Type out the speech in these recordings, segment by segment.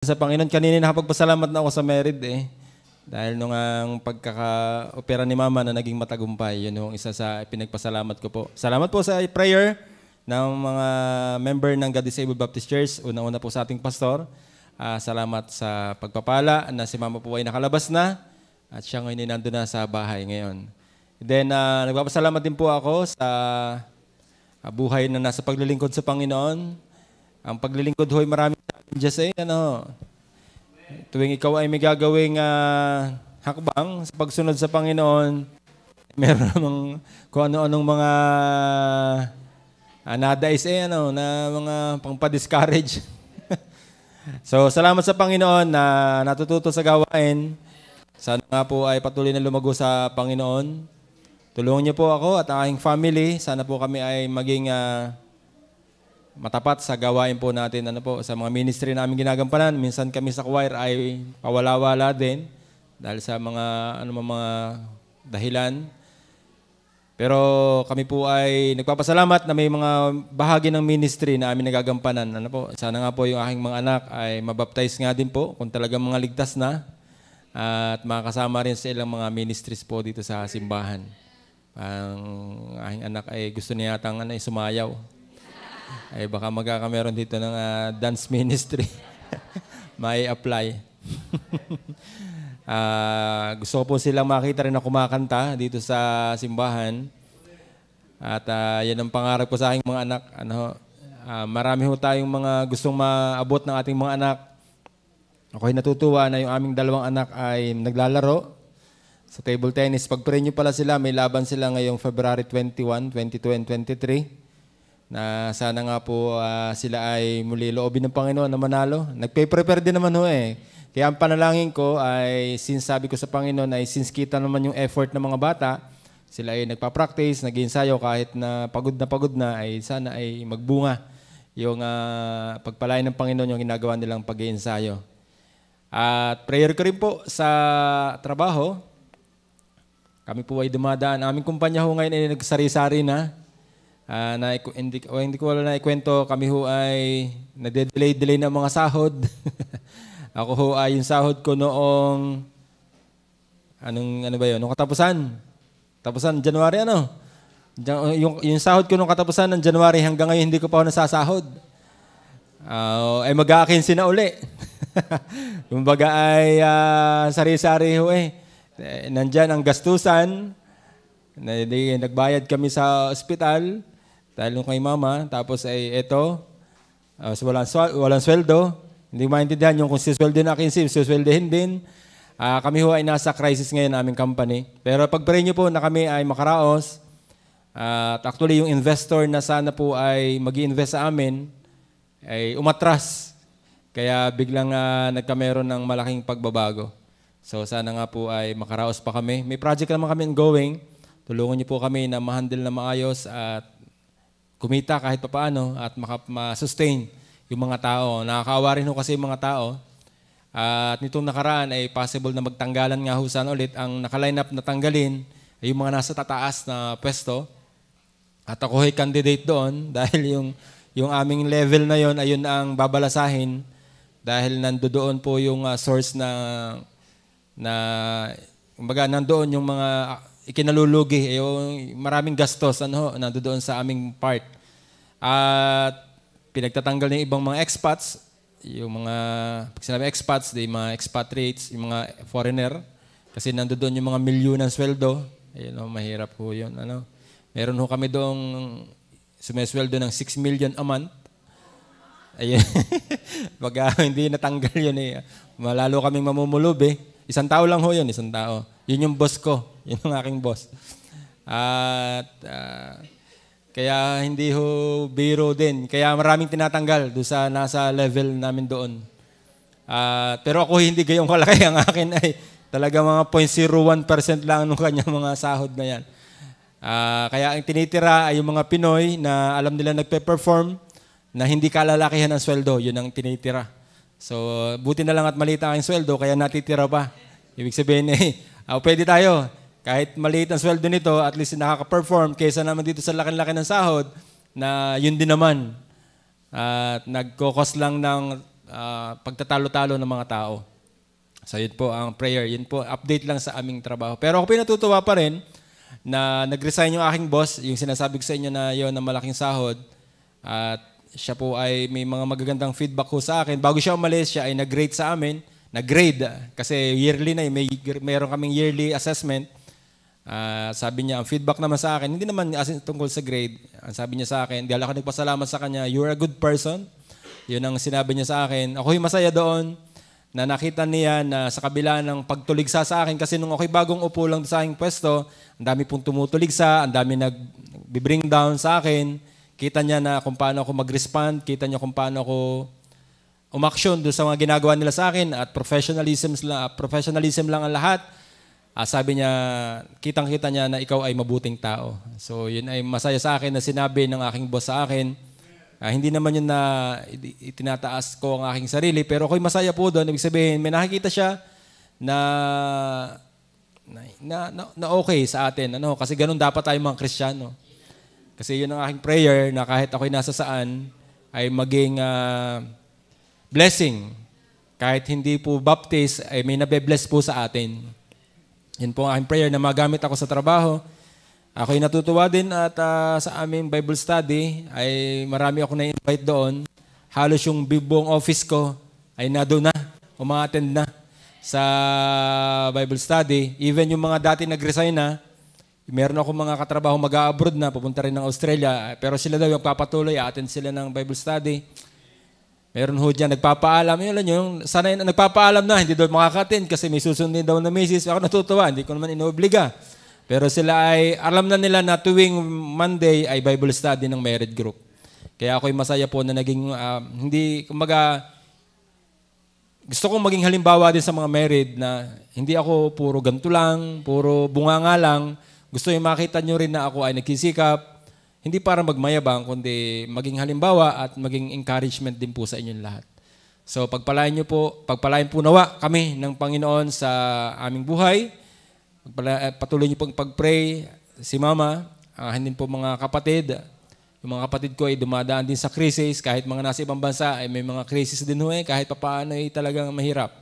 Sa Panginoon, kanina nakapagpasalamat na ako sa married eh. Dahil nung ang pagkaka-opera ni Mama na naging matagumpay, yun yung isa sa pinagpasalamat ko po. Salamat po sa prayer ng mga member ng God Disabled Baptist Church. Una-una po sa ating pastor. Salamat sa pagpapala na si Mama po ay nakalabas na at siya ngayon ay nandun na sa bahay ngayon. Then, nagpapasalamat din po ako sa buhay na nasa paglilingkod sa Panginoon. Ang paglilingkod ho'y maraming challenges eh. Tuwing ikaw ay may gagawing hakbang sa pagsunod sa Panginoon, meron namang kung ano-anong mga nadais na mga pangpa-discourage. So, salamat sa Panginoon na natututo sa gawain. Sana nga po ay patuloy na lumago sa Panginoon. Tulungan niyo po ako at aking family. Sana po kami ay maging matapat sa gawain po natin sa mga ministry na aming ginagampanan. Minsan kami sa choir ay pawala-wala din dahil sa mga mga dahilan. Pero kami po ay nagpapasalamat na may mga bahagi ng ministry na aming nagagampanan. Sana nga po yung aking mga anak ay mabaptize nga din po kung talagang mga ligtas na at makasama rin sa ilang mga ministries po dito sa simbahan. Ang aking anak ay gusto niya yatang sumayaw. Ay baka magkakameron dito ng dance ministry. May apply. Gusto ko po silang makita rin na kumakanta dito sa simbahan. At yan ang pangarap ko sa aking mga anak. Marami ho tayong mga gustong maabot ng ating mga anak. Ako'y natutuwa na yung aming dalawang anak ay naglalaro sa table tennis. Pag-pray nyo pala sila, may laban sila ngayong February 21, 22, and 23. Na sana nga po sila ay muli loobin ng Panginoon na manalo. Nagpe-prepare din naman ho eh. Kaya ang panalangin ko ay, since sabi ko sa Panginoon ay since kita naman yung effort ng mga bata, sila ay nagpa-practice, nag-iensayo kahit na pagod na ay sana ay magbunga yung pagpalain ng Panginoon yung ginagawa nilang pag-iensayo. At prayer ko rin po sa trabaho. Kami po ay dumadaan. Aming kumpanya ho ngayon ay nagsari-sari na. Hindi ko wala na ikwento, kami ho ay nade-delay ng mga sahod. Ako ho ay yung sahod ko noong nung katapusan. Tapusan January yung sahod ko nung katapusan ng January hanggang ngayon hindi ko pa ako nasasahod. Ay mag-aakinsi na uli. Yung baga ay sari-sari ho eh. Nandyan ang gastusan. Nagbayad kami sa ospital. Dahil nung kay Mama, tapos ay walang sweldo. Hindi maintindihan yung kung sisweldo na akin, sisweldohin din. Kami ho ay nasa crisis ngayon na aming company. Pero pag-pray nyo po na kami ay makaraos. At actually yung investor na sana po ay mag-i-invest sa amin ay umatras. Kaya biglang nagkameron ng malaking pagbabago. So sana nga po ay makaraos pa kami. May project naman kami ongoing. Tulungan niyo po kami na ma-handle na maayos at kumita kahit papaano at ma-sustain yung mga tao. Nakakaawa rin ho kasi yung mga tao. At nitong nakaraan ay possible na magtanggalan nga husan ulit. Ang nakaline up na tanggalin ay yung mga nasa tataas na pwesto. At ako ay candidate doon dahil yung aming level na yon ayun ang babalasahin dahil nandoon po yung source kumbaga nandoon yung mga ikinalulugi, yung maraming gastos nandoon sa aming part. At pinagtatanggal ng ibang mga expats, yung mga, pag sinabi expats, yung mga expatriates, yung mga foreigner, kasi nandoon yung mga milyon ng sweldo. Mahirap po yun. Meron ho kami doong sumesweldo ng 6 million a month. Ayun. Pag hindi natanggal yun malalo kaming mamumulob eh. Isang tao lang ho yun, isang tao. Yun yung boss ko. Yun yung aking boss. At kaya hindi ho biro din. Kaya maraming tinatanggal doon sa nasa level namin doon. Pero ako hindi gayong kalaki. Ang akin ay talaga mga 0.01% lang nung kanyang mga sahod na yan. Kaya ang tinitira ay yung mga Pinoy na alam nila nagpe-perform na hindi kalalakihan ang sweldo. Yun ang tinitira. So, buti na lang at maliit ang sweldo, kaya natitira pa. Ibig sabihin pwede tayo. Kahit maliit ang sweldo nito, at least nakaka-perform kaysa naman dito sa laki-laki ng sahod na yun din naman. At nagkokos lang ng pagtatalo-talo ng mga tao. So yun po ang prayer. Yun po, update lang sa aming trabaho. Pero ako pinatutuwa pa rin na nag-resign yung aking boss, yung sinasabi ko sa inyo na yun na malaking sahod. At siya po ay may mga magagandang feedback ko sa akin. Bago siya umalis, siya ay nag-grade sa amin. Nag-grade kasi yearly na, mayroon kaming yearly assessment. Sabi niya, ang feedback naman sa akin, hindi naman tungkol sa grade. Ang sabi niya sa akin, dahil ako nagpasalamat sa kanya, you're a good person. Yun ang sinabi niya sa akin. Ako'y masaya doon na nakita niya na sa kabila ng pagtuligsa sa akin, kasi nung ako'y bagong upo lang sa aking pwesto, ang dami pong tumutuligsa, ang dami nag-bring down sa akin. Kita niya na kung paano ako mag-respond, kita niya kung paano ako umaksyon doon sa mga ginagawa nila sa akin at professionalism lang ang lahat. Sabi niya, kitang-kita niya na ikaw ay mabuting tao. So yun ay masaya sa akin na sinabi ng aking boss sa akin. Hindi naman yun na itinataas ko ang aking sarili, pero ako'y masaya po doon. Ibig sabihin, may nakikita siya na okay sa atin. Kasi ganun dapat tayo mga Kristiyano. Kasi yun ang aking prayer na kahit ako'y nasa saan, ay maging blessing. Kahit hindi po baptist, ay may nabe-bless po sa atin. Yun po ang aking prayer na magamit ako sa trabaho. Ako'y natutuwa din at sa aming Bible study ay marami ako na-invite doon. Halos yung buong office ko ay nandun na, uma-attend na sa Bible study. Even yung mga dati nag-resign na, meron ako mga katrabaho mag-abroad na, pupunta rin ng Australia. Pero sila daw yung papatuloy, attend sila ng Bible study. Meron ho dyan, nagpapaalam. Yung sanay na nagpapaalam na, hindi daw makaka-attend kasi may susundin daw na misis. Ako natutuwa, hindi ko naman inobliga. Pero sila ay, alam na nila na tuwing Monday ay Bible study ng married group. Kaya ako'y masaya po na naging, gusto kong maging halimbawa din sa mga married na hindi ako puro ganito lang, puro bunganga lang. Gusto yung makita nyo rin na ako ay nagsisikap, hindi para magmayabang, kundi maging halimbawa at maging encouragement din po sa inyong lahat. So pagpalain po nawa kami ng Panginoon sa aming buhay. Patuloy niyo pong pag-pray. Si Mama, hindi po mga kapatid. Yung mga kapatid ko ay dumadaan din sa krisis. Kahit mga nasa ibang bansa ay may mga krisis din ho kahit papaano ay talagang mahirap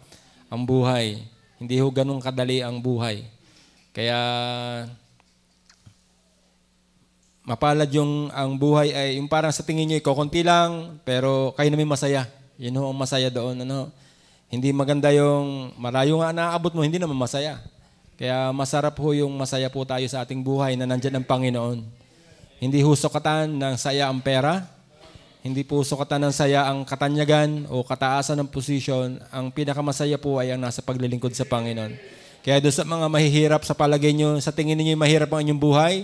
ang buhay. Hindi ho ganun kadali ang buhay. Kaya mapalad ang buhay ay yung parang sa tingin niyo konti lang pero kayo naman masaya. Yun ho ang masaya doon. Hindi maganda yung malayo nga naabot mo, hindi naman masaya. Kaya masarap ho yung masaya po tayo sa ating buhay na nandyan ang Panginoon. Hindi ho sukatan ng saya ang pera. Hindi po sukatan ng saya ang katanyagan o kataasan ng posisyon. Ang pinakamasaya po ay ang nasa paglilingkod sa Panginoon. Kaya doon sa mga mahihirap sa palagay nyo, sa tingin niyo mahirap ang inyong buhay,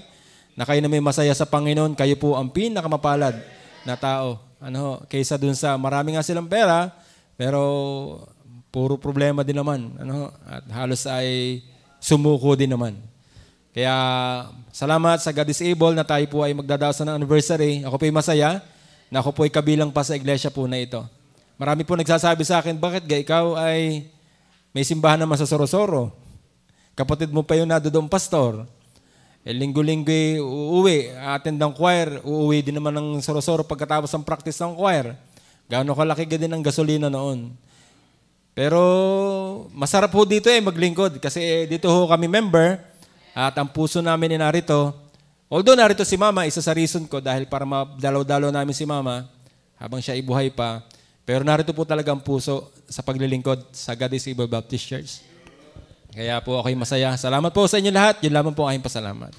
na kayo na may masaya sa Panginoon, kayo po ang pinakamapalad na tao. Kaysa doon sa marami nga silang pera, pero puro problema din naman. At halos ay sumuko din naman. Kaya salamat sa God is able na tayo po ay magdadaos ng anniversary. Ako po ay masaya na ako po ay kabilang pa sa iglesia po na ito. Marami po nagsasabi sa akin, bakit ikaw ay may simbahan naman sa Sorosoro? Kapatid mo pa yun na doon pastor. Linggo-linggo uuwi, attend ng choir, uuwi din naman ng Sorosoro pagkatapos ng practice ng choir. Gaano kalaki din ang gasolina noon. Pero masarap po dito maglingkod kasi dito ho kami member at ang puso namin narito. Although narito si Mama, isa sa reason ko dahil para madalaw-dalaw namin si Mama habang siya ibuhay pa. Pero narito po talaga ang puso sa paglilingkod sa God is Able Baptist Church. Kaya po ako'y masaya. Salamat po sa inyo lahat. Yun lamang po ang aking pasalamat.